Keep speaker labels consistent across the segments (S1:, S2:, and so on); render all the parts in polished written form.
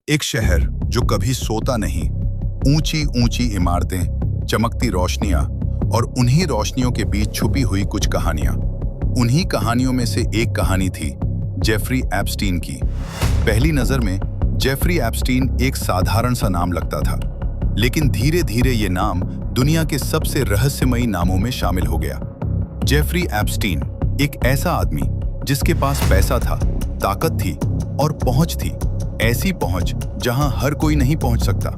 S1: एक शहर जो कभी सोता नहीं, ऊंची ऊंची इमारतें, चमकती रोशनियां और उन्हीं रोशनियों के बीच छुपी हुई कुछ कहानियां। उन्हीं कहानियों में से एक कहानी थी जेफरी एप्स्टीन की। पहली नजर में जेफरी एप्स्टीन एक साधारण सा नाम लगता था, लेकिन धीरे धीरे ये नाम दुनिया के सबसे रहस्यमयी नामों में शामिल हो गया। जेफरी एप्स्टीन एक ऐसा आदमी जिसके पास पैसा था, ताकत थी और पहुंच थी, ऐसी पहुंच जहां हर कोई नहीं पहुंच सकता।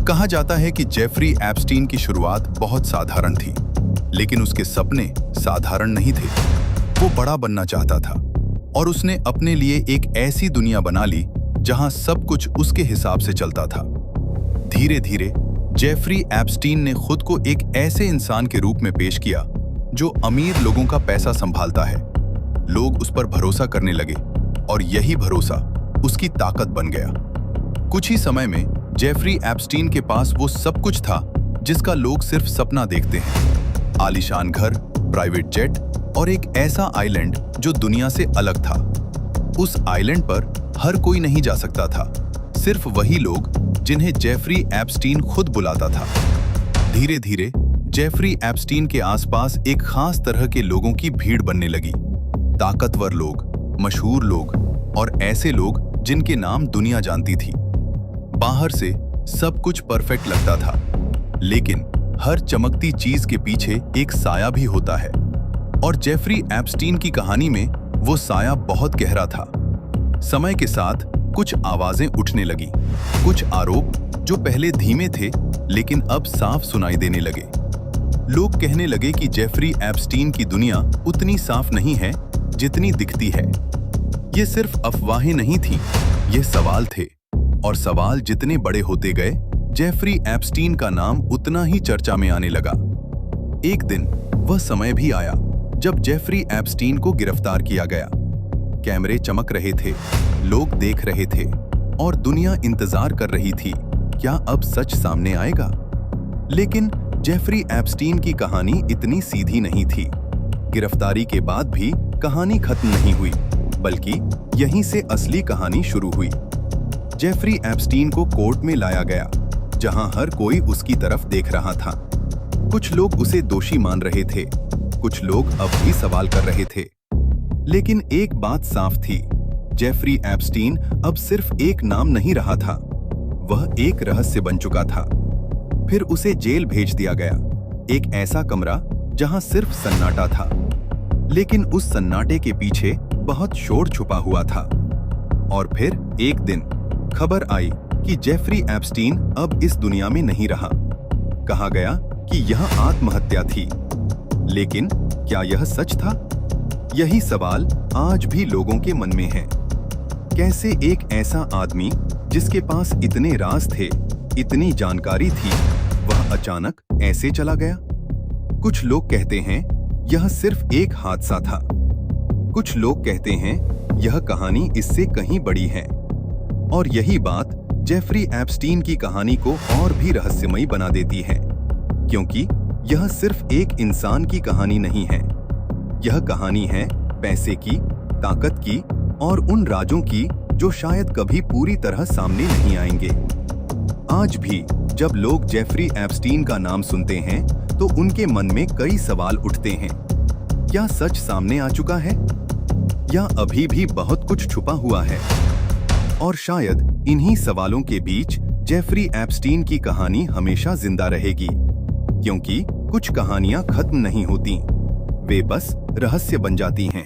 S1: कहा जाता है कि जेफरी एप्स्टीन की शुरुआत बहुत साधारण थी, लेकिन उसके सपने साधारण नहीं थे। वो बड़ा बनना चाहता था और उसने अपने लिए एक ऐसी दुनिया बना ली जहां सब कुछ उसके हिसाब से चलता था। धीरे धीरे जेफरी एप्स्टीन ने खुद को एक ऐसे इंसान के रूप में पेश किया जो अमीर लोगों का पैसा संभालता है। लोग उस पर भरोसा करने लगे और यही भरोसा उसकी ताकत बन गया। कुछ ही समय में जेफरी एप्स्टीन के पास वो सब कुछ था जिसका लोग सिर्फ सपना देखते हैं। आलीशान घर, प्राइवेट जेट और एक ऐसा आइलैंड जो दुनिया से अलग था। उस आइलैंड पर हर कोई नहीं जा सकता था, सिर्फ वही लोग जिन्हें जेफरी एप्स्टीन खुद बुलाता था। धीरे धीरे जेफरी एप्स्टीन के आसपास एक खास तरह के लोगों की भीड़ बनने लगी। ताकतवर लोग, मशहूर लोग और ऐसे लोग जिनके नाम दुनिया जानती थी। बाहर से सब कुछ परफेक्ट लगता था, लेकिन हर चमकती चीज के पीछे एक साया भी होता है। और जेफरी एप्स्टीन की कहानी में वो साया बहुत गहरा था। समय के साथ कुछ आवाजें उठने लगी, कुछ आरोप जो पहले धीमे थे लेकिन अब साफ सुनाई देने लगे। लोग कहने लगे कि जेफरी एप्स्टीन की दुनिया उतनी साफ नहीं है जितनी दिखती है। ये सिर्फ अफवाहें नहीं थीं, ये सवाल थे, और सवाल जितने बड़े होते गए, जेफरी एप्स्टीन का नाम उतना ही चर्चा में आने लगा। एक दिन वह समय भी आया जब जेफरी एप्स्टीन को गिरफ्तार किया गया। कैमरे चमक रहे थे, लोग देख रहे थे और दुनिया इंतजार कर रही थी, क्या अब सच सामने आएगा? लेकिन जेफरी एप्स्टीन की कहानी इतनी सीधी नहीं थी। गिरफ्तारी के बाद भी कहानी खत्म नहीं हुई, बल्कि यहीं से असली कहानी शुरू हुई। जेफरी एप्स्टीन को कोर्ट में लाया गया, जहां हर कोई उसकी तरफ देख रहा था। कुछ लोग उसे दोषी मान रहे थे, कुछ लोग अब भी सवाल कर रहे थे। लेकिन एक बात साफ थी, जेफरी एप्स्टीन अब सिर्फ एक नाम नहीं रहा था, वह एक रहस्य बन चुका था। फिर उसे जेल भेज दिया गया, एक ऐसा कमरा जहां सिर्फ सन्नाटा था, लेकिन उस सन्नाटे के पीछे बहुत शोर छुपा हुआ था। और फिर एक दिन खबर आई कि जेफरी एप्स्टीन अब इस दुनिया में नहीं रहा। कहा गया कि यह आत्महत्या थी, लेकिन क्या यह सच था? यही सवाल आज भी लोगों के मन में है। कैसे एक ऐसा आदमी जिसके पास इतने राज थे, इतनी जानकारी थी, वह अचानक ऐसे चला गया? कुछ लोग कहते हैं यह सिर्फ एक हादसा था, कुछ लोग कहते हैं यह कहानी इससे कहीं बड़ी है। और यही बात जेफरी एप्स्टीन की कहानी को और भी रहस्यमयी बना देती है, क्योंकि यह सिर्फ एक इंसान की कहानी नहीं है। यह कहानी है पैसे की, ताकत की और उन राजों की जो शायद कभी पूरी तरह सामने नहीं आएंगे। आज भी जब लोग जेफरी एप्स्टीन का नाम सुनते हैं तो उनके मन में कई सवाल उठते हैं। क्या सच सामने आ चुका है, या अभी भी बहुत कुछ छुपा हुआ है? और शायद इन्हीं सवालों के बीच जेफरी एप्स्टीन की कहानी हमेशा जिंदा रहेगी, क्योंकि कुछ कहानियां खत्म नहीं होती, वे बस रहस्य बन जाती हैं।